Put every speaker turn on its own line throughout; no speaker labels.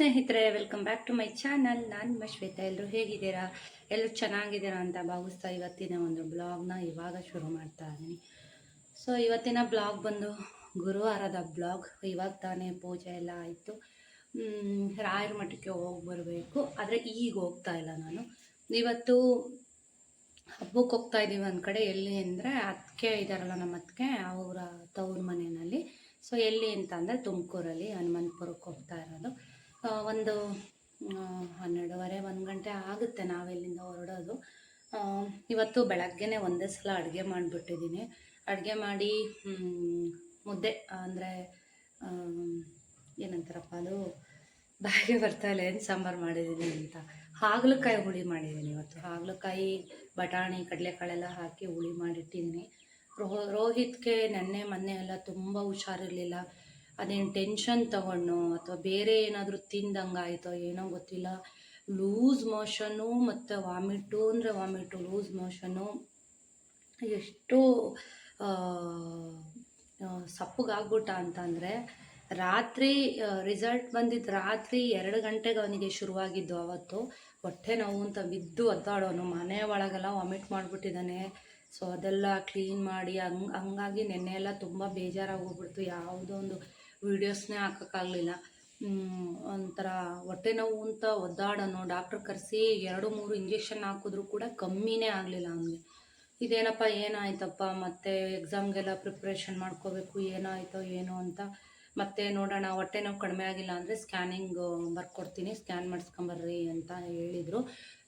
ಸ್ನೇಹಿತರೆ, welcome back to my channel. ನಾನು ನಿಮ್ಮ ಶ್ವೇತಾ. ಎಲ್ಲರೂ ಹೇಗಿದ್ದೀರಾ? ಎಲ್ಲರೂ ಚೆನ್ನಾಗಿದ್ದೀರಾ ಅಂತ ಭಾವಿಸ್ತಾ ಇವತ್ತಿನ ಒಂದು ಬ್ಲಾಗ್ನ ಇವಾಗ ಶುರು ಮಾಡ್ತಾ ಇದ್ದೀನಿ. ಸೊ ಇವತ್ತಿನ ಬ್ಲಾಗ್ ಬಂದು ಗುರುವಾರದ ಬ್ಲಾಗ್. ಇವಾಗ ತಾನೇ ಪೂಜೆ ಎಲ್ಲ ಆಯಿತು. ರಾಯರ ಮಠಕ್ಕೆ ಹೋಗಿ ಬರಬೇಕು, ಆದರೆ ಈಗ ಹೋಗ್ತಾ ಇಲ್ಲ ನಾನು. ಇವತ್ತು ಹಬ್ಬಕ್ಕೆ ಹೋಗ್ತಾ ಇದ್ದೀವಿ ಒಂದು ಕಡೆ. ಎಲ್ಲಿ ಅಂದರೆ ಅತ್ತಿಗೆ ಇದ್ದಾರಲ್ಲ, ನಮ್ಮ ಅತ್ತಿಗೆ ಅವರ ತವ್ರ ಮನೆಯಲ್ಲಿ. ಸೊ ಎಲ್ಲಿ ಅಂತ ಅಂದರೆ ತುಮಕೂರಲ್ಲಿ ಹನುಮಂತಪುರಕ್ಕೆ ಹೋಗ್ತಾ ಇರೋದು. ಒಂದು 12:30 1 ಗಂಟೆ ಆಗುತ್ತೆ ನಾವೆಲ್ಲಿಂದ ಹೊರಡೋದು. ಇವತ್ತು ಬೆಳಗ್ಗೆನೇ ಒಂದೇ ಸಲ ಅಡುಗೆ ಮಾಡಿಬಿಟ್ಟಿದ್ದೀನಿ. ಅಡುಗೆ ಮಾಡಿ ಮುದ್ದೆ ಅಂದರೆ ಏನಂತಾರಪ್ಪ ಅದು, ಬಾಯಿಗೆ ಬರ್ತಾ ಇಲ್ಲ ಏನು ಸಾಂಬಾರು ಮಾಡಿದ್ದೀನಿ ಅಂತ. ಹಾಗಲಕಾಯಿ ಹುಳಿ ಮಾಡಿದ್ದೀನಿ ಇವತ್ತು. ಹಾಗಲಕಾಯಿ, ಬಟಾಣಿ, ಕಡಲೆಕಾಳೆಲ್ಲ ಹಾಕಿ ಹುಳಿ ಮಾಡಿಟ್ಟಿದ್ದೀನಿ. ರೋಹಿತ್ಗೆ ಮೊನ್ನೆ ಎಲ್ಲ ತುಂಬ ಹುಷಾರಿರಲಿಲ್ಲ. ಅದೇನು ಟೆನ್ಷನ್ ತಗೊಂಡು ಅಥವಾ ಬೇರೆ ಏನಾದರೂ ತಿಂದಂಗಾಯಿತೋ ಏನೋ ಗೊತ್ತಿಲ್ಲ. ಲೂಸ್ ಮೋಷನ್ನು ಮತ್ತು ವಾಮಿಟು ಅಂದರೆ ವಾಮಿಟು, ಲೂಸ್ ಮೋಷನ್ನು. ಎಷ್ಟು ಸಪ್ಪಗಾಗ್ಬಿಟ್ಟ ಅಂತಂದರೆ, ರಾತ್ರಿ ರಿಸಲ್ಟ್ ಬಂದಿದ್ದು ರಾತ್ರಿ 2 ಗಂಟೆಗೆ ಅವನಿಗೆ ಶುರುವಾಗಿದ್ದು. ಅವತ್ತು ಹೊಟ್ಟೆ ನೋವು ಅಂತ ಬಿದ್ದು ಒದ್ದಾಡೋನು. ಮನೆ ಒಳಗೆಲ್ಲ ವಾಮಿಟ್ ಮಾಡಿಬಿಟ್ಟಿದ್ದಾನೆ. ಸೊ ಅದೆಲ್ಲ ಕ್ಲೀನ್ ಮಾಡಿ ಹಂಗಾಗಿ ನೆನ್ನೆ ಎಲ್ಲ ತುಂಬ ಬೇಜಾರಾಗೋಗ್ಬಿಡ್ತು. ಯಾವುದೋ ಒಂದು ವೀಡಿಯೋಸ್ನೇ ಹಾಕೋಕ್ಕಾಗಲಿಲ್ಲ. ಒಂಥರ ಹೊಟ್ಟೆ ನೋವು ಅಂತ ಒದ್ದಾಡೋನು. ಡಾಕ್ಟ್ರ್ ಕರೆಸಿ 2-3 ಇಂಜೆಕ್ಷನ್ ಹಾಕಿದ್ರೂ ಕೂಡ ಕಮ್ಮಿನೇ ಆಗಲಿಲ್ಲ ಅವನಿಗೆ. ಇದೇನಪ್ಪ ಏನಾಯ್ತಪ್ಪ, ಮತ್ತು ಎಕ್ಸಾಮ್ಗೆಲ್ಲ ಪ್ರಿಪ್ರೇಷನ್ ಮಾಡ್ಕೋಬೇಕು, ಏನಾಯಿತೋ ಏನೋ ಅಂತ. ಮತ್ತೆ ನೋಡೋಣ, ಹೊಟ್ಟೆ ನೋವು ಕಡಿಮೆ ಆಗಿಲ್ಲ ಅಂದರೆ ಸ್ಕ್ಯಾನಿಂಗ್ ಬರ್ಕೊಡ್ತೀನಿ, ಸ್ಕ್ಯಾನ್ ಮಾಡಿಸ್ಕೊಂಬರ್ರಿ ಅಂತ ಹೇಳಿದರು.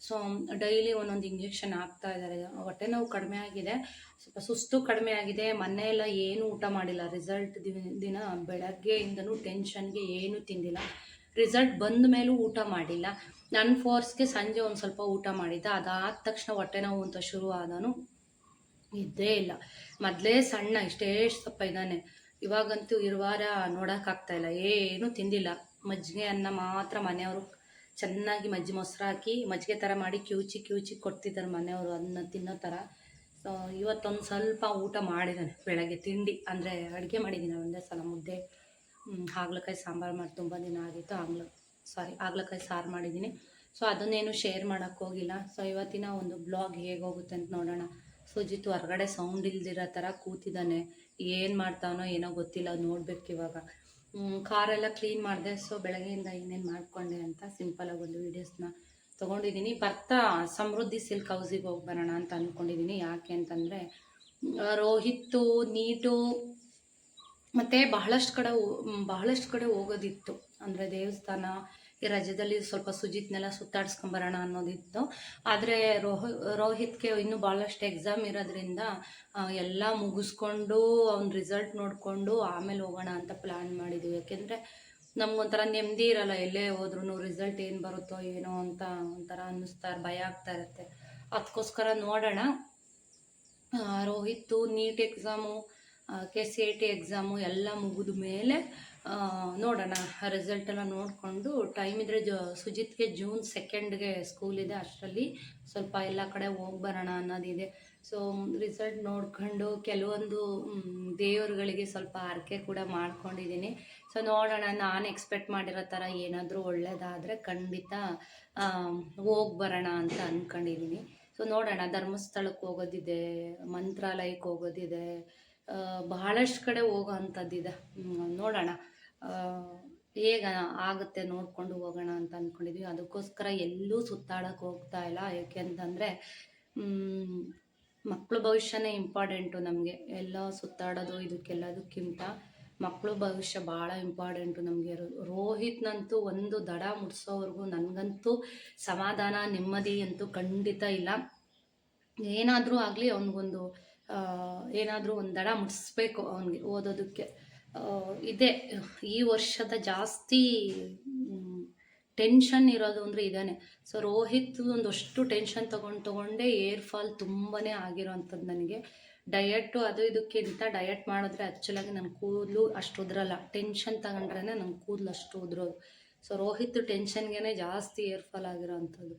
ಸೊ ಡೈಲಿ ಒಂದೊಂದು ಇಂಜೆಕ್ಷನ್ ಹಾಕ್ತಾ ಇದ್ದಾರೆ. ಹೊಟ್ಟೆ ನೋವು ಕಡಿಮೆ ಆಗಿದೆ, ಸ್ವಲ್ಪ ಸುಸ್ತು ಕಡಿಮೆ ಆಗಿದೆ. ಮೊನ್ನೆ ಎಲ್ಲ ಏನೂ ಊಟ ಮಾಡಿಲ್ಲ. ರಿಸಲ್ಟ್ ದಿನ ಬೆಳಗ್ಗೆಯಿಂದನೂ ಟೆನ್ಷನ್ಗೆ ಏನೂ ತಿಂದಿಲ್ಲ. ರಿಸಲ್ಟ್ ಬಂದ ಮೇಲೂ ಊಟ ಮಾಡಿಲ್ಲ. ನನ್ನ ಫೋರ್ಸ್ಗೆ ಸಂಜೆ ಒಂದು ಸ್ವಲ್ಪ ಊಟ ಮಾಡಿದ್ದ. ಅದಾದ ತಕ್ಷಣ ಹೊಟ್ಟೆ ನೋವು ಅಂತ ಶುರು ಆದನು. ಇದ್ದೇ ಇಲ್ಲ. ಮೊದಲೇ ಸಣ್ಣ ಇಷ್ಟೇ ಸ್ವಲ್ಪ ಇದ್ದಾನೆ. ಇವಾಗಂತೂ ಇರುವಾರ ನೋಡೋಕ್ಕಾಗ್ತಾಯಿಲ್ಲ. ಏನೂ ತಿಂದಿಲ್ಲ. ಮಜ್ಜಿಗೆ ಅನ್ನ ಮಾತ್ರ ಮನೆಯವರು ಚೆನ್ನಾಗಿ ಮೊಸರು ಹಾಕಿ ಮಜ್ಜಿಗೆ ಥರ ಮಾಡಿ ಕಿವುಚಿ ಕೊಡ್ತಿದ್ದಾರೆ ಮನೆಯವರು, ಅದನ್ನ ತಿನ್ನೋ ಥರ. ಸೊ ಇವತ್ತೊಂದು ಸ್ವಲ್ಪ ಊಟ ಮಾಡಿದ್ದಾನೆ. ಬೆಳಗ್ಗೆ ತಿಂಡಿ ಅಂದರೆ ಅಡುಗೆ ಮಾಡಿದ್ದೀನಿ ಒಂದೇ ಸಲ. ಮುದ್ದೆ, ಹಾಗಲಕಾಯಿ ಸಾಂಬಾರು ಮಾಡಿ ತುಂಬ ದಿನ ಆಗಿತ್ತು. ಹಾಗಲಕಾಯಿ ಸಾರು ಮಾಡಿದ್ದೀನಿ. ಸೊ ಅದನ್ನೇನು ಶೇರ್ ಮಾಡೋಕ್ಕೆ ಹೋಗಿಲ್ಲ. ಸೊ ಇವತ್ತಿನ ಒಂದು ಬ್ಲಾಗ್ ಹೇಗೋಗುತ್ತೆ ಅಂತ ನೋಡೋಣ. ಸುಜಿತ್ ಹೊರಗಡೆ ಸೌಂಡ್ ಇಲ್ದಿರೋ ಥರ ಕೂತಿದ್ದಾನೆ. ಏನು ಮಾಡ್ತಾನೋ ಏನೋ ಗೊತ್ತಿಲ್ಲ, ನೋಡ್ಬೇಕು ಇವಾಗ. ಕಾರೆಲ್ಲ ಕ್ಲೀನ್ ಮಾಡಿದೆ. ಸೊ ಬೆಳಗ್ಗೆಯಿಂದ ಏನೇನು ಮಾಡಿಕೊಂಡೆ ಅಂತ ಸಿಂಪಲಾಗಿ ಒಂದು ವೀಡಿಯೋಸ್ನ ತೊಗೊಂಡಿದ್ದೀನಿ. ಬರ್ತಾ ಸಮೃದ್ಧಿ ಸಿಲ್ಕ್ ಹೌಸಿಗೆ ಹೋಗಿ ಬರೋಣ ಅಂತ ಅಂದ್ಕೊಂಡಿದ್ದೀನಿ. ಯಾಕೆ ಅಂತಂದರೆ ರೋಹಿತ್ತು ನೀಟು ಮತ್ತು ಬಹಳಷ್ಟು ಕಡೆ ಹೋಗೋದಿತ್ತು. ಅಂದರೆ ದೇವಸ್ಥಾನ ಈ ರಜದಲ್ಲಿ ಸ್ವಲ್ಪ ಸುಜಿತ್ನೆಲ್ಲ ಸುತ್ತಾಡ್ಸ್ಕೊಂಬರೋಣ ಅನ್ನೋದಿತ್ತು. ಆದರೆ ರೋಹಿತ್ಗೆ ಇನ್ನೂ ಭಾಳಷ್ಟು ಎಕ್ಸಾಮ್ ಇರೋದ್ರಿಂದ ಎಲ್ಲ ಮುಗಿಸ್ಕೊಂಡು ಅವ್ನ ರಿಸಲ್ಟ್ ನೋಡಿಕೊಂಡು ಆಮೇಲೆ ಹೋಗೋಣ ಅಂತ ಪ್ಲ್ಯಾನ್ ಮಾಡಿದ್ವಿ. ಯಾಕೆಂದರೆ ನಮಗೊಂಥರ ನೆಮ್ಮದಿ ಇರೋಲ್ಲ. ಎಲ್ಲೇ ಹೋದ್ರೂ ರಿಸಲ್ಟ್ ಏನು ಬರುತ್ತೋ ಏನೋ ಅಂತ ಒಂಥರ ಭಯ ಆಗ್ತಾ ಇರುತ್ತೆ. ಅದಕ್ಕೋಸ್ಕರ ನೋಡೋಣ. ರೋಹಿತ್ತು ನೀಟ್ ಎಕ್ಸಾಮು, KCET ಎಕ್ಸಾಮು ಎಲ್ಲ ಮುಗಿದ ಮೇಲೆ ನೋಡೋಣ. ರಿಸಲ್ಟೆಲ್ಲ ನೋಡಿಕೊಂಡು ಟೈಮ್ ಇದ್ದರೆ ಸುಜಿತ್ಗೆ June 2ಗೆ ಸ್ಕೂಲಿದೆ. ಅಷ್ಟರಲ್ಲಿ ಸ್ವಲ್ಪ ಎಲ್ಲ ಕಡೆ ಹೋಗಿ ಬರೋಣ ಅನ್ನೋದಿದೆ. ಸೊ ರಿಸಲ್ಟ್ ನೋಡ್ಕೊಂಡು ಕೆಲವೊಂದು ದೇವರುಗಳಿಗೆ ಸ್ವಲ್ಪ ಹರಕೆ ಕೂಡ ಮಾಡ್ಕೊಂಡಿದ್ದೀನಿ. ಸೊ ನೋಡೋಣ. ನಾನು ಎಕ್ಸ್ಪೆಕ್ಟ್ ಮಾಡಿರೋ ಥರ ಏನಾದರೂ ಒಳ್ಳೆಯದಾದರೆ ಖಂಡಿತ ಹೋಗಿ ಬರೋಣ ಅಂತ ಅಂದ್ಕೊಂಡಿದ್ದೀನಿ. ಸೊ ನೋಡೋಣ. ಧರ್ಮಸ್ಥಳಕ್ಕೆ ಹೋಗೋದಿದೆ, ಮಂತ್ರಾಲಯಕ್ಕೆ ಹೋಗೋದಿದೆ, ಬಹಳಷ್ಟು ಕಡೆ ಹೋಗೋ ಅಂಥದ್ದಿದೆ. ನೋಡೋಣ ಹೇಗ ಆಗುತ್ತೆ ನೋಡಿಕೊಂಡು ಹೋಗೋಣ ಅಂತ ಅಂದ್ಕೊಂಡಿದ್ವಿ. ಅದಕ್ಕೋಸ್ಕರ ಎಲ್ಲೂ ಸುತ್ತಾಡೋಕ್ಕೆ ಹೋಗ್ತಾ ಇಲ್ಲ. ಏಕೆಂತಂದರೆ ಮಕ್ಕಳ ಭವಿಷ್ಯನೇ ಇಂಪಾರ್ಟೆಂಟು ನಮಗೆ. ಎಲ್ಲ ಸುತ್ತಾಡೋದು ಇದಕ್ಕೆಲ್ಲದಕ್ಕಿಂತ ಮಕ್ಕಳು ಭವಿಷ್ಯ ಭಾಳ ಇಂಪಾರ್ಟೆಂಟು ನಮಗೆ. ರೋಹಿತ್ನಂತೂ ಒಂದು ದಡ ಮುಟ್ಸೋವರೆಗೂ ನನಗಂತೂ ಸಮಾಧಾನ ನೆಮ್ಮದಿ ಅಂತೂ ಖಂಡಿತ ಇಲ್ಲ. ಏನಾದರೂ ಆಗಲಿ ಅವನಿಗೊಂದು ಏನಾದರೂ ಒಂದು ದಡ ಮುಟ್ಟಿಸ್ಬೇಕು ಅವನಿಗೆ ಓದೋದಕ್ಕೆ. ಇದೆ ಈ ವರ್ಷದ ಜಾಸ್ತಿ ಟೆನ್ಷನ್ ಇರೋದು ಅಂದರೆ ಇದ್ದಾನೆ. ಸೊ ರೋಹಿತ್ ಒಂದಷ್ಟು ಟೆನ್ಷನ್ ತೊಗೊಂಡೇ ಏರ್ ಫಾಲ್ ತುಂಬಾ ಆಗಿರೋವಂಥದ್ದು ನನಗೆ. ಡಯಟು ಅದು ಇದಕ್ಕಿಂತ ಡಯಟ್ ಮಾಡಿದ್ರೆ ಆ್ಯಕ್ಚುಲಾಗಿ ನನ್ನ ಕೂದಲು ಅಷ್ಟು ಉದ್ರಲ್ಲ. ಟೆನ್ಷನ್ ತಗೊಂಡ್ರೇ ನನ್ನ ಕೂದಲು ಅಷ್ಟು ಉದ್ರೋದು. ಸೊ ರೋಹಿತ್ ಟೆನ್ಷನ್ಗೆ ಜಾಸ್ತಿ ಏರ್ ಫಾಲ್ ಆಗಿರೋವಂಥದ್ದು.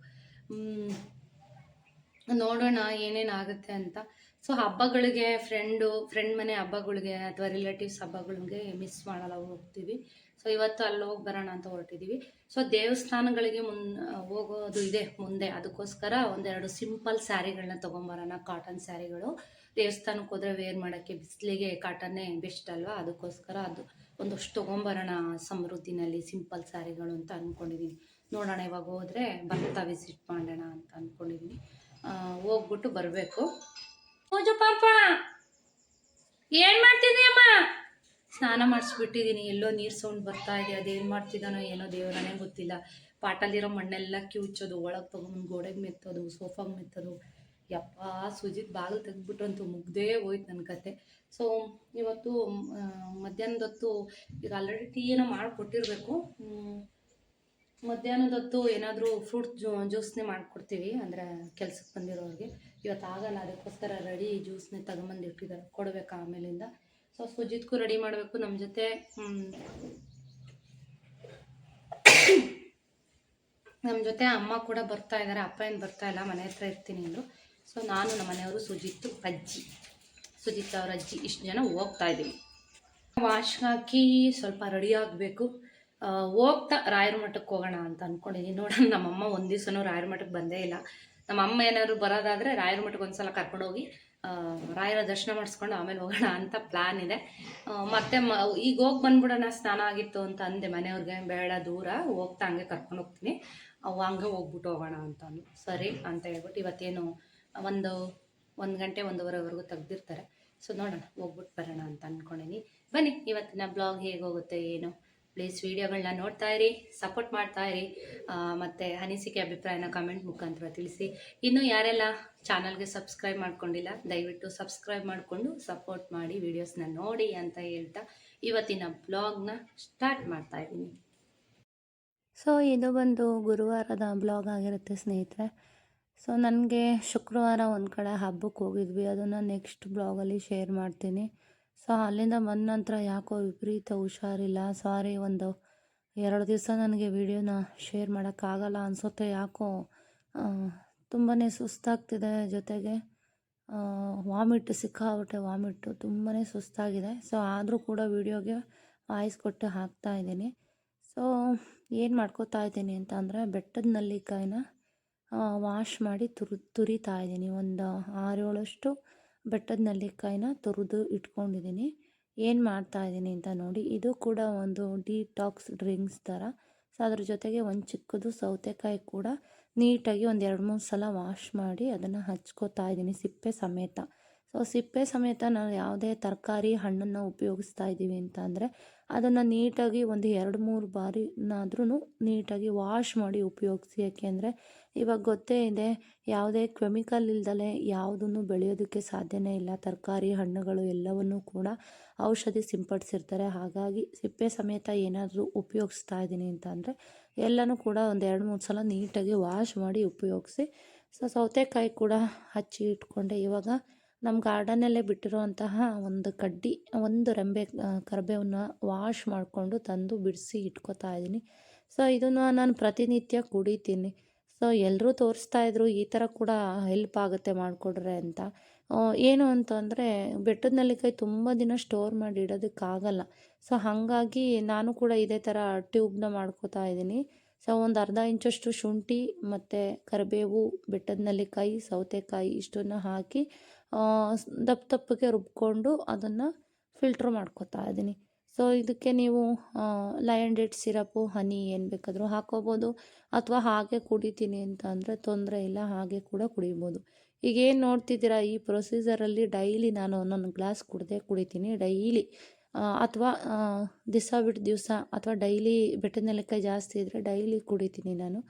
ನೋಡೋಣ ಏನೇನಾಗುತ್ತೆ ಅಂತ. ಸೊ ಹಬ್ಬಗಳಿಗೆ ಫ್ರೆಂಡ್ ಮನೆ ಹಬ್ಬಗಳಿಗೆ ಅಥವಾ ರಿಲೇಟಿವ್ಸ್ ಹಬ್ಬಗಳಿಗೆ ಮಿಸ್ ಮಾಡಲ್ಲ, ಹೋಗ್ತೀವಿ. ಸೊ ಇವತ್ತು ಅಲ್ಲಿ ಹೋಗಿ ಬರೋಣ ಅಂತ ಹೊರಟಿದ್ದೀವಿ. ಸೊ ದೇವಸ್ಥಾನಗಳಿಗೆ ಹೋಗೋದು ಇದೆ ಮುಂದೆ, ಅದಕ್ಕೋಸ್ಕರ ಒಂದೆರಡು ಸಿಂಪಲ್ ಸ್ಯಾರಿಗಳನ್ನ ತೊಗೊಂಬರೋಣ, ಕಾಟನ್ ಸ್ಯಾರಿಗಳು. ದೇವಸ್ಥಾನಕ್ಕೆ ಹೋದರೆ ವೇರ್ ಮಾಡೋಕ್ಕೆ ಬಿಸಿಲಿಗೆ ಕಾಟನ್ನೇ ಬೆಸ್ಟ್ ಅಲ್ವಾ, ಅದಕ್ಕೋಸ್ಕರ ಅದು ಒಂದಷ್ಟು ತೊಗೊಂಬರೋಣ ಸಮೃದ್ಧಿನಲ್ಲಿ ಸಿಂಪಲ್ ಸ್ಯಾರಿಗಳು ಅಂತ ಅಂದ್ಕೊಂಡಿದ್ದೀನಿ. ನೋಡೋಣ, ಇವಾಗ ಹೋದರೆ ಬರ್ತಾ ವಿಸಿಟ್ ಮಾಡೋಣ ಅಂತ ಅಂದ್ಕೊಂಡಿದ್ದೀನಿ. ಹೋಗ್ಬಿಟ್ಟು ಬರಬೇಕು. ಪೂಜು ಪಾಪ ಏನು ಮಾಡ್ತಿದ್ದೀಯಮ್ಮ? ಸ್ನಾನ ಮಾಡಿಸ್ಬಿಟ್ಟಿದ್ದೀನಿ. ಎಲ್ಲೋ ನೀರು ಸೌಂಡ್ ಬರ್ತಾ ಇದೆ, ಅದೇನು ಮಾಡ್ತಿದ್ದಾನೋ ಏನೋ ದೇವರನೇ ಗೊತ್ತಿಲ್ಲ. ಪಾಟಲ್ಲಿರೋ ಮಣ್ಣೆಲ್ಲ ಕಿವುಚೋದು, ಒಳಗೆ ತೊಗೊಂಡು ಗೋಡೆಗೆ ಮೆತ್ತೋದು, ಸೋಫಾಗೆ ಮೆತ್ತೋದು. ಯಪ್ಪ, ಸುಜಿತ್ ಬಾಗಿಲು ತೆಗೆದ್ಬಿಟ್ರಂತೂ ಮುಗ್ದೇ ಹೋಯ್ತು ನನ್ನ ಕತೆ. ಸೊ ಇವತ್ತು ಮಧ್ಯಾಹ್ನದ ಹೊತ್ತು ಈಗ ಆಲ್ರೆಡಿ ಟೀ ಏನೋ ಮಾಡಿಕೊಟ್ಟಿರಬೇಕು. ಮಧ್ಯಾಹ್ನದ ಹೊತ್ತು ಏನಾದರೂ ಫ್ರೂಟ್ ಜ್ಯೂಸ್ನೇ ಮಾಡಿಕೊಡ್ತೀವಿ, ಅಂದರೆ ಕೆಲ್ಸಕ್ಕೆ ಬಂದಿರೋರಿಗೆ. ಇವತ್ತು ಆಗಲ್ಲ, ಅದಕ್ಕೋಸ್ಕರ ರೆಡಿ ಜ್ಯೂಸ್ನೇ ತಗೊಂಬಂದು ಇಟ್ಟಿದ್ದಾರೆ, ಕೊಡಬೇಕು ಆಮೇಲಿಂದ. ಸೊ ಸುಜಿತ್ಗೂ ರೆಡಿ ಮಾಡಬೇಕು. ನಮ್ಮ ಜೊತೆ ಅಮ್ಮ ಕೂಡ ಬರ್ತಾ ಇದ್ದಾರೆ. ಅಪ್ಪ ಏನು ಬರ್ತಾ ಇಲ್ಲ, ಮನೆ ಹತ್ರ ಇರ್ತೀನಿ ಅಂದರು. ಸೊ ನಾನು, ನಮ್ಮ ಮನೆಯವರು, ಸುಜಿತ್ ಅವ್ರ ಅಜ್ಜಿ ಇಷ್ಟು ಜನ ಹೋಗ್ತಾ ಇದ್ದೀವಿ. ವಾಶ್ಗೆ ಹಾಕಿ ಸ್ವಲ್ಪ ರೆಡಿ ಆಗಬೇಕು. ಹೋಗ್ತಾ ರಾಯರ ಮಠಕ್ಕೆ ಹೋಗೋಣ ಅಂತ ಅಂದ್ಕೊಂಡಿದ್ದೀನಿ. ನೋಡೋಣ, ನಮ್ಮಮ್ಮ ಒಂದು ದಿವಸನೂ ರಾಯರ ಮಠಕ್ಕೆ ಬಂದೇ ಇಲ್ಲ. ನಮ್ಮ ಅಮ್ಮ ಏನಾದ್ರು ಬರೋದಾದರೆ ರಾಯರ ಮಠಕ್ಕೆ ಒಂದು ಸಲ ಕರ್ಕೊಂಡೋಗಿ ರಾಯರ ದರ್ಶನ ಮಾಡಿಸ್ಕೊಂಡು ಆಮೇಲೆ ಹೋಗೋಣ ಅಂತ ಪ್ಲ್ಯಾನ್ ಇದೆ. ಮತ್ತೆ ಈಗ ಹೋಗಿ ಬಂದ್ಬಿಡೋಣ, ಸ್ನಾನ ಆಗಿತ್ತು ಅಂತ ಅಂದೆ ಮನೆಯವ್ರಿಗೆ. ಬೇಡ, ದೂರ, ಹೋಗ್ತಾ ಹಂಗೆ ಕರ್ಕೊಂಡು ಹೋಗ್ತೀನಿ, ಹಂಗೆ ಹೋಗ್ಬಿಟ್ಟು ಹೋಗೋಣ ಅಂತ ಅಂದು. ಸರಿ ಅಂತ ಹೇಳ್ಬಿಟ್ಟು ಇವತ್ತೇನು ಒಂದು ಗಂಟೆ 1:30ವರೆಗೂ ತೆಗ್ದಿರ್ತಾರೆ. ಸೊ ನೋಡೋಣ, ಹೋಗ್ಬಿಟ್ಟು ಬರೋಣ ಅಂತ ಅಂದ್ಕೊಂಡಿನಿ. ಬನ್ನಿ, ಇವತ್ತಿನ ಬ್ಲಾಗ್ ಹೇಗೆ ಹೋಗುತ್ತೆ ಏನು, ಪ್ಲೀಸ್ ವೀಡಿಯೋಗಳನ್ನ ನೋಡ್ತಾ ಇರಿ, ಸಪೋರ್ಟ್ ಮಾಡ್ತಾ ಇರಿ. ಮತ್ತು ಅನಿಸಿಕೆ ಅಭಿಪ್ರಾಯನ ಕಮೆಂಟ್ ಮುಖಾಂತರ ತಿಳಿಸಿ. ಇನ್ನು ಯಾರೆಲ್ಲ ಚಾನಲ್ಗೆ ಸಬ್ಸ್ಕ್ರೈಬ್ ಮಾಡ್ಕೊಂಡಿಲ್ಲ, ದಯವಿಟ್ಟು ಸಬ್ಸ್ಕ್ರೈಬ್ ಮಾಡಿಕೊಂಡು ಸಪೋರ್ಟ್ ಮಾಡಿ, ವೀಡಿಯೋಸ್ನ ನೋಡಿ ಅಂತ ಹೇಳ್ತಾ ಇವತ್ತಿನ ಬ್ಲಾಗ್ನ ಸ್ಟಾರ್ಟ್ ಮಾಡ್ತಾ ಇದ್ದೀನಿ. ಸೊ ಇದು ಬಂದು ಗುರುವಾರದ ಬ್ಲಾಗ್ ಆಗಿರುತ್ತೆ ಸ್ನೇಹಿತರೆ. ಸೊ ನನಗೆ ಶುಕ್ರವಾರ ಒಂದು ಕಡೆ ಹಬ್ಬಕ್ಕೆ ಹೋಗಿದ್ವಿ, ಅದನ್ನು ನೆಕ್ಸ್ಟ್ ಬ್ಲಾಗಲ್ಲಿ ಶೇರ್ ಮಾಡ್ತೀನಿ. ಸೊ ಅಲ್ಲಿಂದ ಬಂದ ನಂತರ ಯಾಕೋ ವಿಪರೀತ ಹುಷಾರಿಲ್ಲ. ಸಾರಿ, 2 ದಿವಸ ನನಗೆ ವಿಡಿಯೋನ ಶೇರ್ ಮಾಡೋಕ್ಕಾಗಲ್ಲ ಅನಿಸುತ್ತೆ. ಯಾಕೋ ತುಂಬಾ ಸುಸ್ತಾಗ್ತಿದೆ, ಜೊತೆಗೆ ಸಿಕ್ಕಾಬಿಟ್ಟೆ ವಾಮಿಟ್ಟು, ತುಂಬಾ ಸುಸ್ತಾಗಿದೆ. ಸೊ ಆದರೂ ಕೂಡ ವಿಡಿಯೋಗೆ ವಾಯ್ಸ್ ಕೊಟ್ಟು ಹಾಕ್ತಾಯಿದ್ದೀನಿ. ಸೊ ಏನು ಮಾಡ್ಕೋತಾ ಇದ್ದೀನಿ ಅಂತ ಅಂದರೆ, ಬೆಟ್ಟದ ನೆಲ್ಲಿಕಾಯಿನ ವಾಶ್ ಮಾಡಿ ತುರಿತಾ ಇದ್ದೀನಿ. ಒಂದು 6-7 ಬೆಟ್ಟದ ನೆಲ್ಲಿಕಾಯಿನ ತುರಿದು ಇಟ್ಕೊಂಡಿದ್ದೀನಿ. ಏನು ಮಾಡ್ತಾಯಿದ್ದೀನಿ ಅಂತ ನೋಡಿ. ಇದು ಕೂಡ ಒಂದು ಡಿಟಾಕ್ಸ್ ಡ್ರಿಂಕ್ಸ್ ಥರ. ಸೊ ಅದ್ರ ಜೊತೆಗೆ ಒಂದು ಚಿಕ್ಕದು ಸೌತೆಕಾಯಿ ಕೂಡ ನೀಟಾಗಿ ಒಂದು 2-3 ಸಲ ವಾಶ್ ಮಾಡಿ ಅದನ್ನು ಹಚ್ಕೋತಾ ಇದ್ದೀನಿ, ಸಿಪ್ಪೆ ಸಮೇತ. ಸೊ ಸಿಪ್ಪೆ ಸಮೇತ ನಾವು ಯಾವುದೇ ತರಕಾರಿ, ಹಣ್ಣನ್ನು ಉಪಯೋಗಿಸ್ತಾ ಇದ್ದೀವಿ ಅಂತ ಅಂದರೆ ಅದನ್ನು ನೀಟಾಗಿ ಒಂದು 2-3 ಬಾರಿನಾದ್ರೂ ನೀಟಾಗಿ ವಾಶ್ ಮಾಡಿ ಉಪಯೋಗಿಸಿ. ಯಾಕೆಂದರೆ ಇವಾಗ ಗೊತ್ತೇ ಇದೆ, ಯಾವುದೇ ಕೆಮಿಕಲ್ ಇಲ್ದಲೆ ಯಾವುದನ್ನು ಬೆಳೆಯೋದಕ್ಕೆ ಸಾಧ್ಯನೇ ಇಲ್ಲ. ತರಕಾರಿ, ಹಣ್ಣುಗಳು ಎಲ್ಲವನ್ನೂ ಕೂಡ ಔಷಧಿ ಸಿಂಪಡಿಸಿರ್ತಾರೆ. ಹಾಗಾಗಿ ಸಿಪ್ಪೆ ಸಮೇತ ಏನಾದರೂ ಉಪಯೋಗಿಸ್ತಾ ಇದ್ದೀನಿ ಅಂತ ಅಂದರೆ ಎಲ್ಲನೂ ಕೂಡ ಒಂದು 2-3 ಸಲ ನೀಟಾಗಿ ವಾಶ್ ಮಾಡಿ ಉಪಯೋಗಿಸಿ. ಸೊ ಸೌತೆಕಾಯಿ ಕೂಡ ಹಚ್ಚಿ ಇಟ್ಕೊಂಡೆ. ಇವಾಗ ನಮ್ಮ ಗಾರ್ಡನಲ್ಲೇ ಬಿಟ್ಟಿರೋಂತಹ ಒಂದು ರೆಂಬೆ ಕರಿಬೇವನ್ನ ವಾಶ್ ಮಾಡಿಕೊಂಡು ತಂದು ಬಿಡಿಸಿ ಇಟ್ಕೋತಾ ಇದ್ದೀನಿ. ಸೊ ಇದನ್ನು ನಾನು ಪ್ರತಿನಿತ್ಯ ಕುಡಿತೀನಿ. ಸೊ ಎಲ್ಲರೂ ತೋರಿಸ್ತಾಯಿದ್ರು ಈ ಥರ ಕೂಡ ಹೆಲ್ಪ್ ಆಗುತ್ತೆ ಮಾಡಿಕೊಡ್ರೆ ಅಂತ. ಏನು ಅಂತಂದರೆ ಬೆಟ್ಟದ ನೆಲ್ಲಿಕಾಯಿ ತುಂಬ ದಿನ ಸ್ಟೋರ್ ಮಾಡಿ ಇಡೋದಕ್ಕಾಗಲ್ಲ. ಸೊ ಹಾಗಾಗಿ ನಾನು ಕೂಡ ಇದೇ ಥರ ಟ್ಯೂಬ್ನ ಮಾಡ್ಕೋತಾ ಇದ್ದೀನಿ. ಸೊ ಒಂದು ಅರ್ಧ ಇಂಚಷ್ಟು ಶುಂಠಿ ಮತ್ತು ಕರಿಬೇವು, ಬೆಟ್ಟದ ನೆಲ್ಲಿಕಾಯಿ, ಸೌತೆಕಾಯಿ ಇಷ್ಟನ್ನು ಹಾಕಿ ದಪ್ಪಗೆ ರುಬ್ಕೊಂಡು ಅದನ್ನು ಫಿಲ್ಟ್ರ್ ಮಾಡ್ಕೋತಾ ಇದ್ದೀನಿ. ಸೊ ಇದಕ್ಕೆ ನೀವು ಲಯನ್ ಡೇಟ್ ಸಿರಪ್ಪು, ಹನಿ ಏನು ಬೇಕಾದರೂ ಹಾಕೋಬೋದು, ಅಥವಾ ಹಾಗೆ ಕುಡಿತೀನಿ ಅಂತ ಅಂದರೆ ತೊಂದರೆ ಇಲ್ಲ, ಹಾಗೆ ಕೂಡ ಕುಡಿಬೋದು. ಈಗೇನು ನೋಡ್ತಿದ್ದೀರಾ, ಈ ಪ್ರೊಸೀಜರಲ್ಲಿ ಡೈಲಿ ನಾನು ಒಂದೊಂದು ಗ್ಲಾಸ್ ಕುಡಿತೀನಿ ಡೈಲಿ. ಅಥವಾ ದಿವಸ ಬಿಟ್ಟು ದಿವಸ, ಅಥವಾ ಡೈಲಿ ಬೆಟ್ಟದ ನೆಲ್ಲಿಕಾಯಿ ಜಾಸ್ತಿ ಇದ್ದರೆ ಡೈಲಿ ಕುಡಿತೀನಿ ನಾನು.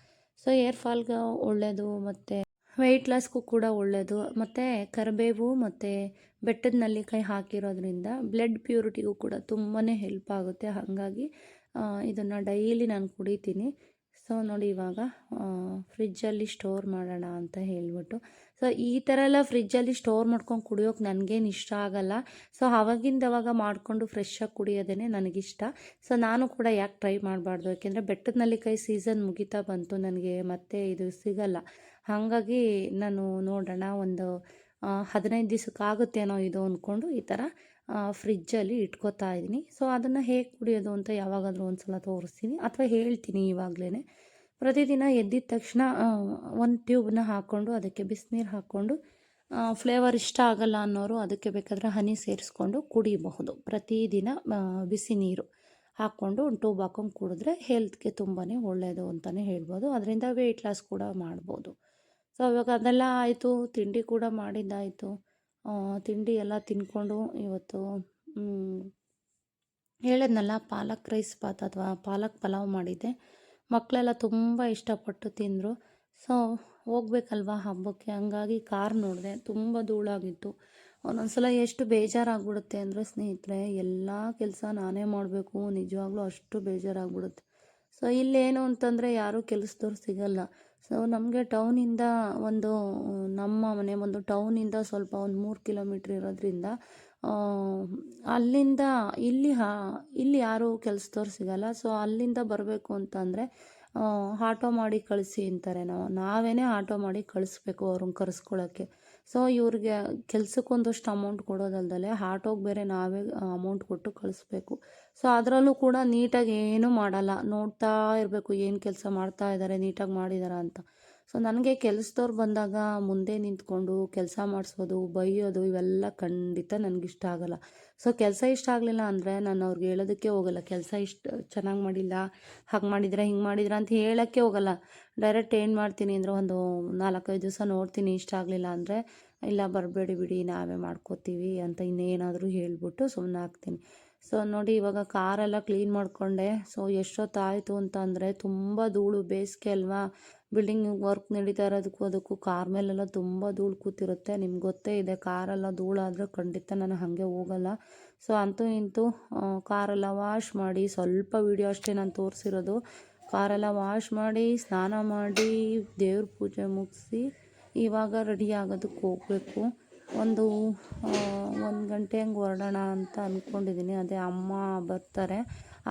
ಸೊ ಏರ್ ಫಾಲ್ಗೆ ಒಳ್ಳೆಯದು, ಮತ್ತು ವೆಯ್ಟ್ ಲಾಸ್ಗೂ ಕೂಡ ಒಳ್ಳೆಯದು. ಮತ್ತು ಕರಿಬೇವು ಮತ್ತು ಬೆಟ್ಟದ ನೆಲ್ಲಿಕಾಯಿ ಹಾಕಿರೋದ್ರಿಂದ ಬ್ಲಡ್ ಪ್ಯೂರಿಟಿಗೂ ಕೂಡ ತುಂಬಾ ಹೆಲ್ಪ್ ಆಗುತ್ತೆ. ಹಾಗಾಗಿ ಇದನ್ನು ಡೈಲಿ ನಾನು ಕುಡಿತೀನಿ. ಸೊ ನೋಡಿ, ಇವಾಗ ಫ್ರಿಜ್ಜಲ್ಲಿ ಸ್ಟೋರ್ ಮಾಡೋಣ ಅಂತ ಹೇಳ್ಬಿಟ್ಟು. ಸೊ ಈ ಥರ ಎಲ್ಲ ಫ್ರಿಜ್ಜಲ್ಲಿ ಸ್ಟೋರ್ ಮಾಡ್ಕೊಂಡು ಕುಡಿಯೋಕೆ ನನಗೇನು ಇಷ್ಟ ಆಗಲ್ಲ. ಸೊ ಆವಾಗಿಂದವಾಗ ಮಾಡಿಕೊಂಡು ಫ್ರೆಶ್ಶಾಗಿ ಕುಡಿಯೋದೇ ನನಗಿಷ್ಟ. ಸೊ ನಾನು ಕೂಡ ಯಾಕೆ ಟ್ರೈ ಮಾಡಬಾರ್ದು, ಯಾಕೆಂದರೆ ಬೆಟ್ಟದ ನೆಲ್ಲಿಕಾಯಿ ಸೀಸನ್ ಮುಗಿತಾ ಬಂತು, ನನಗೆ ಮತ್ತೆ ಇದು ಸಿಗಲ್ಲ. ಹಾಗಾಗಿ ನಾನು ನೋಡೋಣ, ಒಂದು 15 ದಿವಸಕ್ಕಾಗುತ್ತೇನೋ ಇದು ಅಂದ್ಕೊಂಡು ಈ ಥರ ಫ್ರಿಜ್ಜಲ್ಲಿ ಇಟ್ಕೋತಾ ಇದ್ದೀನಿ. ಸೊ ಅದನ್ನು ಹೇಗೆ ಕುಡಿಯೋದು ಅಂತ ಯಾವಾಗಾದರೂ ಒಂದು ಸಲ ತೋರಿಸ್ತೀನಿ ಅಥವಾ ಹೇಳ್ತೀನಿ ಇವಾಗಲೇ. ಪ್ರತಿದಿನ ಎದ್ದಿದ ತಕ್ಷಣ ಒಂದು ಟ್ಯೂಬನ್ನ ಹಾಕ್ಕೊಂಡು ಅದಕ್ಕೆ ಬಿಸಿನೀರು ಹಾಕ್ಕೊಂಡು ಫ್ಲೇವರ್ ಇಷ್ಟ ಆಗಲ್ಲ ಅನ್ನೋರು ಅದಕ್ಕೆ ಬೇಕಾದರೆ ಹನಿ ಸೇರಿಸ್ಕೊಂಡು ಕುಡಿಬಹುದು. ಪ್ರತಿದಿನ ಬಿಸಿ ನೀರು ಹಾಕ್ಕೊಂಡು ಒಂದು ಟ್ಯೂಬ್ ಹಾಕ್ಕೊಂಡು ಕುಡಿದ್ರೆ ಹೆಲ್ತ್ಗೆ ತುಂಬಾ ಒಳ್ಳೆಯದು ಅಂತಲೇ ಹೇಳ್ಬೋದು. ಅದರಿಂದ ವೆಯ್ಟ್ ಲಾಸ್ ಕೂಡ ಮಾಡ್ಬೋದು. ಸೊ ಇವಾಗ ಅದೆಲ್ಲ ಆಯಿತು, ತಿಂಡಿ ಕೂಡ ಮಾಡಿದ್ದಾಯಿತು. ತಿಂಡಿ ಎಲ್ಲ ತಿಂದ್ಕೊಂಡು ಇವತ್ತು ಹೇಳಿದ್ನಲ್ಲ ಪಾಲಕ್ ರೈಸ್ ಬಾತ್ ಅಥವಾ ಪಾಲಕ್ ಪಲಾವ್ ಮಾಡಿದ್ದೆ. ಮಕ್ಕಳೆಲ್ಲ ತುಂಬ ಇಷ್ಟಪಟ್ಟು ತಿಂದರು. ಸೊ ಹೋಗ್ಬೇಕಲ್ವ ಹಬ್ಬಕ್ಕೆ, ಹಂಗಾಗಿ ಕಾರ್ ನೋಡಿದೆ, ತುಂಬ ಧೂಳಾಗಿತ್ತು. ಒಂದೊಂದು ಸಲ ಎಷ್ಟು ಬೇಜಾರಾಗ್ಬಿಡುತ್ತೆ ಅಂದರೆ ಸ್ನೇಹಿತರೆ, ಎಲ್ಲ ಕೆಲಸ ನಾನೇ ಮಾಡಬೇಕು, ನಿಜವಾಗ್ಲೂ ಅಷ್ಟು ಬೇಜಾರಾಗ್ಬಿಡುತ್ತೆ. ಸೊ ಇಲ್ಲೇನು ಅಂತಂದರೆ ಯಾರೂ ಕೆಲಸದವ್ರು ಸಿಗಲ್ಲ. ಸೊ ನಮಗೆ ಟೌನಿಂದ ನಮ್ಮ ಮನೆ ಒಂದು ಟೌನಿಂದ ಸ್ವಲ್ಪ ಒಂದು 3 ಕಿಲೋಮೀಟ್ರ್ ಇರೋದ್ರಿಂದ ಅಲ್ಲಿಂದ ಇಲ್ಲಿ ಯಾರೂ ಕೆಲಸದವ್ರು ಸಿಗಲ್ಲ. ಸೊ ಅಲ್ಲಿಂದ ಬರಬೇಕು ಅಂತಂದರೆ ಆಟೋ ಮಾಡಿ ಕಳಿಸಿ ಅಂತಾರೆ. ನಾವೇ ಆಟೋ ಮಾಡಿ ಕಳಿಸ್ಬೇಕು ಅವ್ರನ್ನ ಕರೆಸ್ಕೊಳ್ಳೋಕ್ಕೆ. ಸೊ ಇವ್ರಿಗೆ ಕೆಲಸಕ್ಕೊಂದಷ್ಟು ಅಮೌಂಟ್ ಕೊಡೋದಲ್ದಲೆ ಆಟೋಗೆ ಬೇರೆ ನಾವೇ ಅಮೌಂಟ್ ಕೊಟ್ಟು ಕಳಿಸ್ಬೇಕು. ಸೊ ಅದರಲ್ಲೂ ಕೂಡ ನೀಟಾಗಿ ಏನೂ ಮಾಡಲ್ಲ, ನೋಡ್ತಾ ಇರಬೇಕು ಏನು ಕೆಲಸ ಮಾಡ್ತಾ ಇದ್ದಾರೆ, ನೀಟಾಗಿ ಮಾಡಿದಾರ ಅಂತ. ಸೊ ನನಗೆ ಕೆಲಸದವ್ರು ಬಂದಾಗ ಮುಂದೆ ನಿಂತ್ಕೊಂಡು ಕೆಲಸ ಮಾಡಿಸೋದು, ಬೈಯೋದು ಇವೆಲ್ಲ ಖಂಡಿತ ನನಗಿಷ್ಟ ಆಗಲ್ಲ. ಸೊ ಕೆಲಸ ಇಷ್ಟ ಆಗಲಿಲ್ಲ ಅಂದರೆ ನಾನು ಅವ್ರಿಗೆ ಹೇಳೋದಕ್ಕೆ ಹೋಗಲ್ಲ. ಕೆಲಸ ಚೆನ್ನಾಗಿ ಮಾಡಿಲ್ಲ, ಹಾಗೆ ಮಾಡಿದ್ರೆ ಹಿಂಗೆ ಮಾಡಿದ್ರೆ ಅಂತ ಹೇಳೋಕ್ಕೆ ಹೋಗಲ್ಲ. ಡೈರೆಕ್ಟ್ ಏನು ಮಾಡ್ತೀನಿ ಅಂದರೆ ಒಂದು 4-5 ದಿವಸ ನೋಡ್ತೀನಿ, ಇಷ್ಟ ಆಗಲಿಲ್ಲ ಅಂದರೆ ಇಲ್ಲ ಬರಬೇಡಿ ಬಿಡಿ ನಾವೇ ಮಾಡ್ಕೋತೀವಿ ಅಂತ ಇನ್ನೇನಾದರೂ ಹೇಳ್ಬಿಟ್ಟು ಸುಮ್ಮನೆ ಆಗ್ತೀನಿ. ಸೊ ನೋಡಿ ಇವಾಗ ಕಾರೆಲ್ಲ ಕ್ಲೀನ್ ಮಾಡಿಕೊಂಡೆ. ಸೊ ಎಷ್ಟೊತ್ತಾಯಿತು ಅಂತ ಅಂದರೆ ತುಂಬ ಧೂಳು, ಬೇಸಿಗೆ ಅಲ್ವಾ, ಬಿಲ್ಡಿಂಗ್ ವರ್ಕ್ ನಡೀತಾ ಇರೋದಕ್ಕೂ ಅದಕ್ಕೂ ಕಾರ್ ಮೇಲೆಲ್ಲ ತುಂಬ ಧೂಳು ಕೂತಿರುತ್ತೆ. ನಿಮ್ಗೆ ಗೊತ್ತೇ ಇದೆ, ಕಾರೆಲ್ಲ ಧೂಳಾದರೆ ಖಂಡಿತ ನಾನು ಹಾಗೆ ಹೋಗಲ್ಲ. ಸೊ ಅಂತೂ ಇಂತೂ ಕಾರೆಲ್ಲ ವಾಶ್ ಮಾಡಿ, ಸ್ವಲ್ಪ ವೀಡಿಯೋ ಅಷ್ಟೇ ನಾನು ತೋರಿಸಿರೋದು. ಕಾರೆಲ್ಲ ವಾಶ್ ಮಾಡಿ, ಸ್ನಾನ ಮಾಡಿ, ದೇವ್ರ ಪೂಜೆ ಮುಗಿಸಿ ಇವಾಗ ರೆಡಿ ಆಗೋದಕ್ಕೆ ಹೋಗಬೇಕು. ಒಂದು ಗಂಟೆ ಹಂಗೆ ಹೊರಡೋಣ ಅಂತ ಅಂದ್ಕೊಂಡಿದ್ದೀನಿ. ಅದೇ ಅಮ್ಮ ಬರ್ತಾರೆ,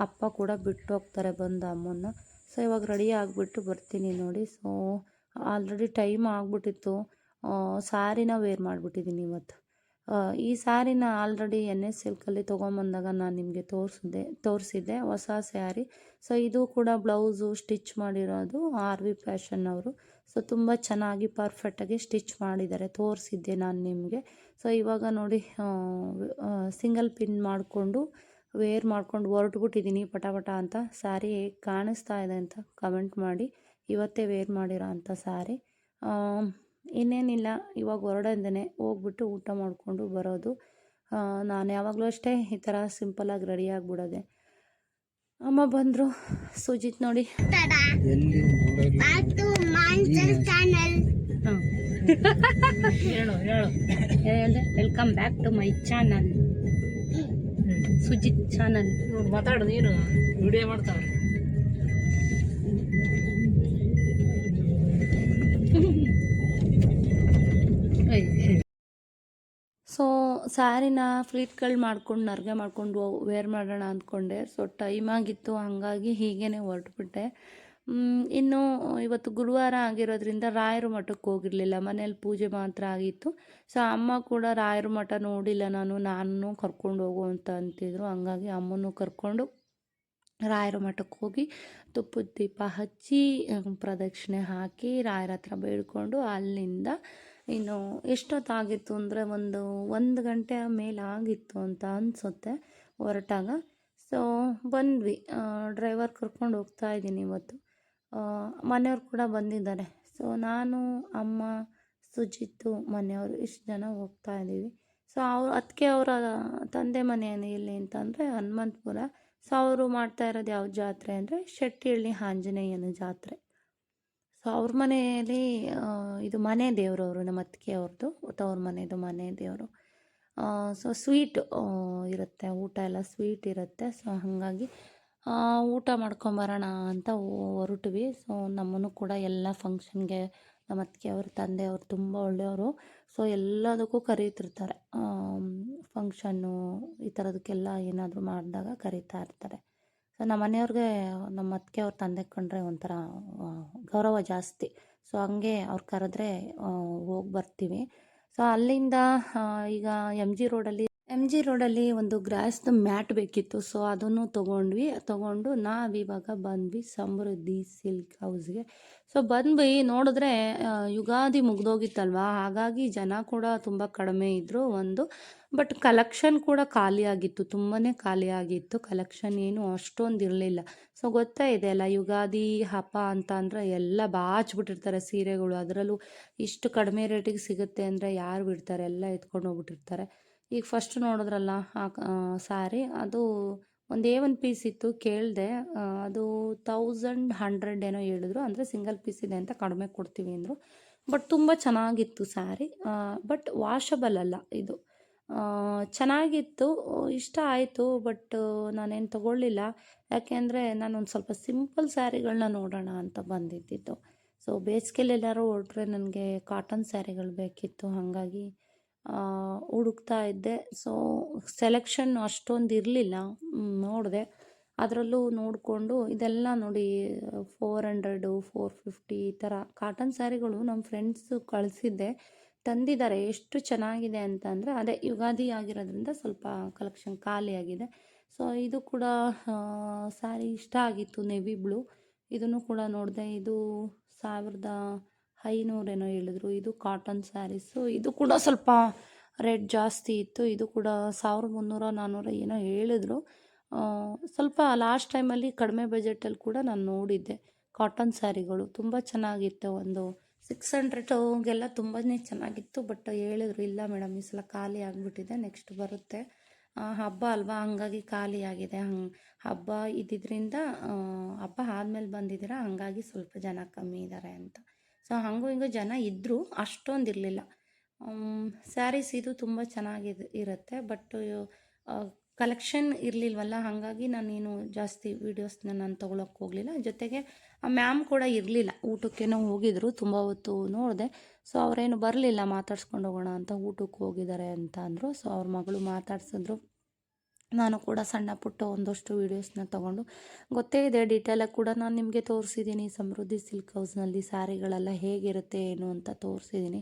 ಅಪ್ಪ ಕೂಡ ಬಿಟ್ಟು ಹೋಗ್ತಾರೆ ಬಂದು ಅಮ್ಮನ್ನ. ಸೊ ಇವಾಗ ರೆಡಿ ಆಗಿಬಿಟ್ಟು ಬರ್ತೀನಿ ನೋಡಿ. ಸೊ ಆಲ್ರೆಡಿ ಟೈಮ್ ಆಗಿಬಿಟ್ಟಿತ್ತು. ಸ್ಯಾರಿನ ವೇರ್ ಮಾಡಿಬಿಟ್ಟಿದ್ದೀನಿ ಇವತ್ತು. ಈ ಸ್ಯಾರಿನ ಆಲ್ರೆಡಿ NS ಸಿಲ್ಕಲ್ಲಿ ತೊಗೊಂಬಂದಾಗ ನಾನು ನಿಮಗೆ ತೋರಿಸಿದ್ದೆ ಹೊಸ ಸ್ಯಾರಿ. ಸೊ ಇದು ಕೂಡ ಬ್ಲೌಸು ಸ್ಟಿಚ್ ಮಾಡಿರೋದು RV ಫ್ಯಾಷನ್ ಅವರು. ಸೊ ತುಂಬ ಚೆನ್ನಾಗಿ ಪರ್ಫೆಕ್ಟಾಗಿ ಸ್ಟಿಚ್ ಮಾಡಿದ್ದಾರೆ, ತೋರಿಸಿದ್ದೆ ನಾನು ನಿಮಗೆ. ಸೊ ಇವಾಗ ನೋಡಿ ಸಿಂಗಲ್ ಪಿನ್ ಮಾಡಿಕೊಂಡು ವೇರ್ ಮಾಡ್ಕೊಂಡು ಹೊರಟ್ಬಿಟ್ಟಿದ್ದೀನಿ ಪಟ ಅಂತ. ಸ್ಯಾರಿ ಹೇಗೆ ಕಾಣಿಸ್ತಾ ಇದೆ ಅಂತ ಕಮೆಂಟ್ ಮಾಡಿ. ಇವತ್ತೇ ವೇರ್ ಮಾಡಿರೋ ಅಂಥ ಸ್ಯಾರಿ. ಇನ್ನೇನಿಲ್ಲ, ಇವಾಗ ಹೊರಡಂದೇ ಹೋಗ್ಬಿಟ್ಟು ಊಟ ಮಾಡಿಕೊಂಡು ಬರೋದು. ನಾನು ಯಾವಾಗಲೂ ಅಷ್ಟೇ ಈ ಥರ ಸಿಂಪಲಾಗಿ ರೆಡಿ ಆಗಿಬಿಡೋದೆ. ಅಮ್ಮ ಬಂದರು. ಸುಜಿತ್ ನೋಡಿ ಹೇಳಿದೆ, welcome back to my channel, Sujith channel.
ಮಾತಾಡು, ನೀನು ವಿಡಿಯೋ ಮಾಡ್ತಾವೆ.
ಸೊ ಸ್ಯಾರಿನ ಫ್ಲೀಟ್ಗಳು ಮಾಡ್ಕೊಂಡು ನರ್ಗೆ ಮಾಡ್ಕೊಂಡು ವೇರ್ ಮಾಡೋಣ ಅಂದ್ಕೊಂಡೆ. ಸೊ ಟೈಮ್ ಆಗಿತ್ತು, ಹಾಗಾಗಿ ಹೀಗೇ ಹೊರಟ್ಬಿಟ್ಟೆ. ಇನ್ನು ಇವತ್ತು ಗುರುವಾರ ಆಗಿರೋದ್ರಿಂದ ರಾಯರ ಮಠಕ್ಕೆ ಹೋಗಿರಲಿಲ್ಲ, ಮನೇಲಿ ಪೂಜೆ ಮಾತ್ರ ಆಗಿತ್ತು. ಸೊ ಅಮ್ಮ ಕೂಡ ರಾಯರ ಮಠ ನೋಡಿಲ್ಲ, ನಾನು ಕರ್ಕೊಂಡು ಹೋಗು ಅಂತ ಅಂತಿದ್ರು. ಹಂಗಾಗಿ ಅಮ್ಮನೂ ಕರ್ಕೊಂಡು ರಾಯರ ಮಠಕ್ಕೆ ಹೋಗಿ ತುಪ್ಪದ ದೀಪ ಹಚ್ಚಿ ಪ್ರದಕ್ಷಿಣೆ ಹಾಕಿ ರಾಯರ ಹತ್ರ ಬೇಡ್ಕೊಂಡು ಅಲ್ಲಿಂದ ಇನ್ನು ಎಷ್ಟೊತ್ತಾಗಿತ್ತು ಅಂದರೆ ಒಂದು ಗಂಟೆ ಮೇಲೆ ಆಗಿತ್ತು ಅಂತ ಅನಿಸುತ್ತೆ ಹೊರಟಾಗ. ಸೊ ಬಂದ್ವಿ. ಡ್ರೈವರ್ ಕರ್ಕೊಂಡು ಹೋಗ್ತಾ ಇದ್ದೀನಿ ಇವತ್ತು. ಮನೆಯವ್ರು ಕೂಡ ಬಂದಿದ್ದಾರೆ. ಸೊ ನಾನು, ಅಮ್ಮ, ಸುಜಿತ್ತು, ಮನೆಯವರು ಇಷ್ಟು ಜನ ಹೋಗ್ತಾ ಇದ್ದೀವಿ. ಸೊ ಅದಕ್ಕೆ ಅವರ ತಂದೆ ಮನೆ ಎಲ್ಲಿ ಅಂತಂದರೆ ಹನುಮಂತಪುರ. ಸೊ ಅವರು ಮಾಡ್ತಾ ಇರೋದು ಯಾವ ಜಾತ್ರೆ ಅಂದರೆ ಶೆಟ್ಟಿಹಳ್ಳಿ ಆಂಜನೇಯನ ಜಾತ್ರೆ. ಸೊ ಅವ್ರ ಮನೆಯಲ್ಲಿ ಇದು ಮನೆ ದೇವರವರು, ನಮ್ಮ ಅತ್ತಿಗೆ ಅವ್ರದ್ದು ತವ್ರ ಮನೆಯದು ಮನೆ ದೇವರು. ಸೊ ಸ್ವೀಟ್ ಇರುತ್ತೆ, ಊಟ ಎಲ್ಲ ಸ್ವೀಟ್ ಇರುತ್ತೆ. ಸೊ ಹಾಗಾಗಿ ಊಟ ಮಾಡ್ಕೊಂಬರೋಣ ಅಂತ ಹೊರಟ್ವಿ. ಸೊ ನಮ್ಮನ್ನು ಕೂಡ ಎಲ್ಲ ಫಂಕ್ಷನ್ಗೆ ನಮ್ಮ ಅತ್ತಿಗೆ ಅವ್ರ ತಂದೆಯವರು ತುಂಬ ಒಳ್ಳೆಯವರು. ಸೊ ಎಲ್ಲದಕ್ಕೂ ಕರೀತಿರ್ತಾರೆ, ಫಂಕ್ಷನ್ನು ಈ ಥರದಕ್ಕೆಲ್ಲ ಏನಾದರೂ ಮಾಡಿದಾಗ ಕರೀತಾ ಇರ್ತಾರೆ. ಸೊ ನಮ್ಮ ಮನೆಯವ್ರಿಗೆ ನಮ್ಮ ಅತ್ತಿಗೆ ಅವ್ರ ತಂದೆ ಕಂಡ್ರೆ ಒಂಥರ ಗೌರವ ಜಾಸ್ತಿ. ಸೊ ಹಂಗೆ ಅವ್ರು ಕರೆದ್ರೆ ಹೋಗಿ ಬರ್ತೀವಿ. ಸೊ ಸೊ ಅಲ್ಲಿಂದ ಈಗ ಎಮ್ ಜಿ ರೋಡಲ್ಲಿ ಒಂದು ಗ್ರಾಸ್ದು ಮ್ಯಾಟ್ ಬೇಕಿತ್ತು. ಸೊ ಅದನ್ನು ತೊಗೊಂಡು ನಾವಿವಾಗ ಬಂದ್ವಿ ಸಮೃದ್ಧಿ ಸಿಲ್ಕ್ ಹೌಸ್ಗೆ. ಸೊ ಬಂದ್ವಿ ನೋಡಿದ್ರೆ ಯುಗಾದಿ ಮುಗ್ದೋಗಿತ್ತಲ್ವಾ, ಹಾಗಾಗಿ ಜನ ಕೂಡ ತುಂಬ ಕಡಿಮೆ ಇದ್ದರು ಒಂದು. ಬಟ್ ಕಲೆಕ್ಷನ್ ಕೂಡ ಖಾಲಿಯಾಗಿತ್ತು, ತುಂಬಾ ಖಾಲಿಯಾಗಿತ್ತು. ಕಲೆಕ್ಷನ್ ಏನು ಅಷ್ಟೊಂದು ಇರಲಿಲ್ಲ. ಸೊ ಗೊತ್ತೇ ಇದೆ ಅಲ್ಲ, ಯುಗಾದಿ ಹಬ್ಬ ಅಂತ ಅಂದರೆ ಎಲ್ಲ ಬಾಚ್ಬಿಟ್ಟಿರ್ತಾರೆ ಸೀರೆಗಳು. ಅದರಲ್ಲೂ ಇಷ್ಟು ಕಡಿಮೆ ರೇಟಿಗೆ ಸಿಗುತ್ತೆ ಅಂದರೆ ಯಾರು ಬಿಡ್ತಾರೆ, ಎಲ್ಲ ಎತ್ಕೊಂಡು ಹೋಗ್ಬಿಟ್ಟಿರ್ತಾರೆ. ಈಗ ಫಸ್ಟ್ ನೋಡಿದ್ರಲ್ಲ ಸ್ಯಾರಿ, ಅದು ಒಂದೇ ಒಂದು ಪೀಸ್ ಇತ್ತು. ಕೇಳಿದೆ, ಅದು 1100 ಏನೋ ಹೇಳಿದ್ರು. ಅಂದರೆ ಸಿಂಗಲ್ ಪೀಸ್ ಇದೆ ಅಂತ ಕಡಿಮೆ ಕೊಡ್ತೀವಿ ಅಂದರು. ಬಟ್ ತುಂಬ ಚೆನ್ನಾಗಿತ್ತು ಸ್ಯಾರಿ. ಬಟ್ ವಾಷಬಲ್ ಅಲ್ಲ ಇದು. ಚೆನ್ನಾಗಿತ್ತು, ಇಷ್ಟ ಆಯಿತು. ಬಟ್ ನಾನೇನು ತೊಗೊಳ್ಳಿಲ್ಲ. ಯಾಕೆಂದರೆ ನಾನೊಂದು ಸ್ವಲ್ಪ ಸಿಂಪಲ್ ಸ್ಯಾರಿಗಳನ್ನ ನೋಡೋಣ ಅಂತ ಬಂದಿದ್ದಿದ್ದು. ಸೊ ಬೇಸಿಗೆಲಿ ಎಲ್ಲರೂ ಹೊರಟ್ರೆ ನನಗೆ ಕಾಟನ್ ಸ್ಯಾರಿಗಳು ಬೇಕಿತ್ತು, ಹಾಗಾಗಿ ಹುಡುಕ್ತಾ ಇದ್ದೆ. ಸೊ ಸೆಲೆಕ್ಷನ್ ಅಷ್ಟೊಂದು ಇರಲಿಲ್ಲ, ನೋಡಿದೆ. ಅದರಲ್ಲೂ ನೋಡಿಕೊಂಡು ಇದೆಲ್ಲ ನೋಡಿ 400 450 ಈ ಥರ ಕಾಟನ್ ಸ್ಯಾರಿಗಳು ನಮ್ಮ ಫ್ರೆಂಡ್ಸು ಕಳಿಸಿದ್ದೆ, ತಂದಿದ್ದಾರೆ. ಎಷ್ಟು ಚೆನ್ನಾಗಿದೆ ಅಂತ ಅಂದರೆ, ಅದೇ ಯುಗಾದಿ ಆಗಿರೋದ್ರಿಂದ ಸ್ವಲ್ಪ ಕಲೆಕ್ಷನ್ ಖಾಲಿಯಾಗಿದೆ. ಸೊ ಇದು ಕೂಡ ಸ್ಯಾರಿ ಇಷ್ಟ ಆಗಿತ್ತು, ನೆವಿ ಬ್ಲೂ. ಇದನ್ನು ಕೂಡ ನೋಡಿದೆ, ಇದು 1500 ಏನೋ ಹೇಳಿದ್ರು. ಇದು ಕಾಟನ್ ಸ್ಯಾರೀಸು. ಇದು ಕೂಡ ಸ್ವಲ್ಪ ರೇಟ್ ಜಾಸ್ತಿ ಇತ್ತು. ಇದು ಕೂಡ 1300 400 ಏನೋ ಹೇಳಿದ್ರು. ಸ್ವಲ್ಪ ಲಾಸ್ಟ್ ಟೈಮಲ್ಲಿ ಕಡಿಮೆ ಬಜೆಟಲ್ಲಿ ಕೂಡ ನಾನು ನೋಡಿದ್ದೆ ಕಾಟನ್ ಸ್ಯಾರಿಗಳು, ತುಂಬ ಚೆನ್ನಾಗಿತ್ತು. ಒಂದು 600ಗೆಲ್ಲ ತುಂಬಾ ಚೆನ್ನಾಗಿತ್ತು. ಬಟ್ ಹೇಳಿದ್ರು, ಇಲ್ಲ ಮೇಡಮ್ ಈ ಸಲ ಖಾಲಿ ಆಗಿಬಿಟ್ಟಿದೆ, ನೆಕ್ಸ್ಟ್ ಬರುತ್ತೆ, ಹಬ್ಬ ಅಲ್ವಾ ಹಂಗಾಗಿ ಖಾಲಿ ಆಗಿದೆ. ಹಬ್ಬ ಇದ್ದಿದ್ದರಿಂದ ಹಬ್ಬ ಆದಮೇಲೆ ಬಂದಿದ್ದೀರಾ, ಹಂಗಾಗಿ ಸ್ವಲ್ಪ ಜನ ಕಮ್ಮಿ ಇದ್ದಾರೆ ಅಂತ. ಸೊ ಹಂಗೂ ಹಿಂಗೂ ಜನ ಇದ್ದರು, ಅಷ್ಟೊಂದು ಇರಲಿಲ್ಲ. ಸ್ಯಾರೀಸ್ ಇದು ತುಂಬ ಇರುತ್ತೆ. ಬಟ್ ಕಲೆಕ್ಷನ್ ಇರಲಿಲ್ವಲ್ಲ, ಹಾಗಾಗಿ ನಾನೇನು ಜಾಸ್ತಿ ವೀಡಿಯೋಸ್ನ ನಾನು ತೊಗೊಳಕ್ಕೆ ಹೋಗಲಿಲ್ಲ. ಜೊತೆಗೆ ಆ ಮ್ಯಾಮ್ ಕೂಡ ಇರಲಿಲ್ಲ, ಊಟಕ್ಕೇನೋ ಹೋಗಿದ್ರು. ತುಂಬ ಹೊತ್ತು ನೋಡಿದೆ. ಸೊ ಅವರೇನು ಬರಲಿಲ್ಲ, ಮಾತಾಡ್ಸ್ಕೊಂಡು ಹೋಗೋಣ ಅಂತ ಊಟಕ್ಕೆ ಹೋಗಿದ್ದಾರೆ ಅಂತ ಅಂದರು. ಸೊ ಅವ್ರ ಮಗಳು ಮಾತಾಡ್ಸಿದ್ರು. ನಾನು ಕೂಡ ಸಣ್ಣ ಪುಟ್ಟ ಒಂದಷ್ಟು ವೀಡಿಯೋಸ್ನ ತೊಗೊಂಡು, ಗೊತ್ತೇ ಇದೆ ಡೀಟೇಲಾಗಿ ಕೂಡ ನಾನು ನಿಮಗೆ ತೋರಿಸಿದ್ದೀನಿ. ಸಮೃದ್ಧಿ ಸಿಲ್ಕ್ ಹೌಸ್ನಲ್ಲಿ ಸ್ಯಾರಿಗಳೆಲ್ಲ ಹೇಗಿರುತ್ತೆ ಏನು ಅಂತ ತೋರಿಸಿದ್ದೀನಿ.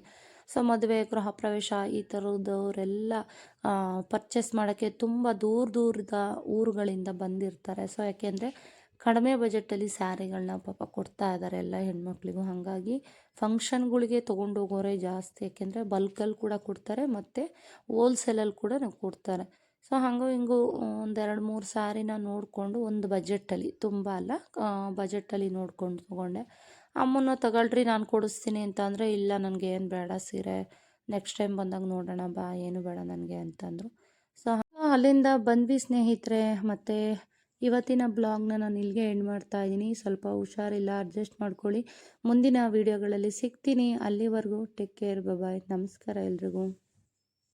ಸೊ ಮದುವೆ, ಗೃಹ ಪ್ರವೇಶ ಈ ಥರದವರೆಲ್ಲ ಪರ್ಚೇಸ್ ಮಾಡೋಕ್ಕೆ ತುಂಬ ದೂರದ ಊರುಗಳಿಂದ ಬಂದಿರ್ತಾರೆ. ಸೊ ಯಾಕೆಂದರೆ ಕಡಿಮೆ ಬಜೆಟಲ್ಲಿ ಸ್ಯಾರಿಗಳನ್ನ ಪಾಪ ಕೊಡ್ತಾ ಇದ್ದಾರೆ ಎಲ್ಲ ಹೆಣ್ಮಕ್ಳಿಗೂ. ಹಾಗಾಗಿ ಫಂಕ್ಷನ್ಗಳಿಗೆ ತೊಗೊಂಡು ಹೋಗೋರೆ ಜಾಸ್ತಿ, ಯಾಕೆಂದರೆ ಬಲ್ಕಲ್ಲಿ ಕೂಡ ಕೊಡ್ತಾರೆ ಮತ್ತು ಹೋಲ್ಸೇಲಲ್ಲಿ ಕೂಡ ಕೊಡ್ತಾರೆ. ಸೊ ಹಂಗೂ ಹಿಂಗೂ ಒಂದು 2-3 ಸ್ಯಾರಿನ ನೋಡಿಕೊಂಡು ಒಂದು ಬಜೆಟಲ್ಲಿ, ತುಂಬ ಅಲ್ಲ ಬಜೆಟಲ್ಲಿ ನೋಡ್ಕೊಂಡು ತೊಗೊಂಡೆ. ಅಮ್ಮನ ತಗೊಳ್ರಿ ನಾನು ಕೊಡಿಸ್ತೀನಿ ಅಂತ ಅಂದರೆ, ಇಲ್ಲ ನನಗೆ ಏನು ಬೇಡ ಸೀರೆ, ನೆಕ್ಸ್ಟ್ ಟೈಮ್ ಬಂದಾಗ ನೋಡೋಣ ಬಾ, ಏನು ಬೇಡ ನನಗೆ ಅಂತಂದರು. ಸೊ ಅಲ್ಲಿಂದ ಬಂದ್ವಿ ಸ್ನೇಹಿತರೆ. ಮತ್ತು ಇವತ್ತಿನ ಬ್ಲಾಗ್ನ ನಾನು ಇಲ್ಲಿಗೆ ಎಂಡ್ ಮಾಡ್ತಾ ಇದ್ದೀನಿ. ಸ್ವಲ್ಪ ಹುಷಾರಿಲ್ಲ, ಅಡ್ಜಸ್ಟ್ ಮಾಡ್ಕೊಳ್ಳಿ. ಮುಂದಿನ ವೀಡಿಯೋಗಳಲ್ಲಿ ಸಿಗ್ತೀನಿ. ಅಲ್ಲಿವರೆಗೂ ಟೇಕ್ ಕೇರ್, ಬಾಯ್. ನಮಸ್ಕಾರ ಎಲ್ರಿಗೂ.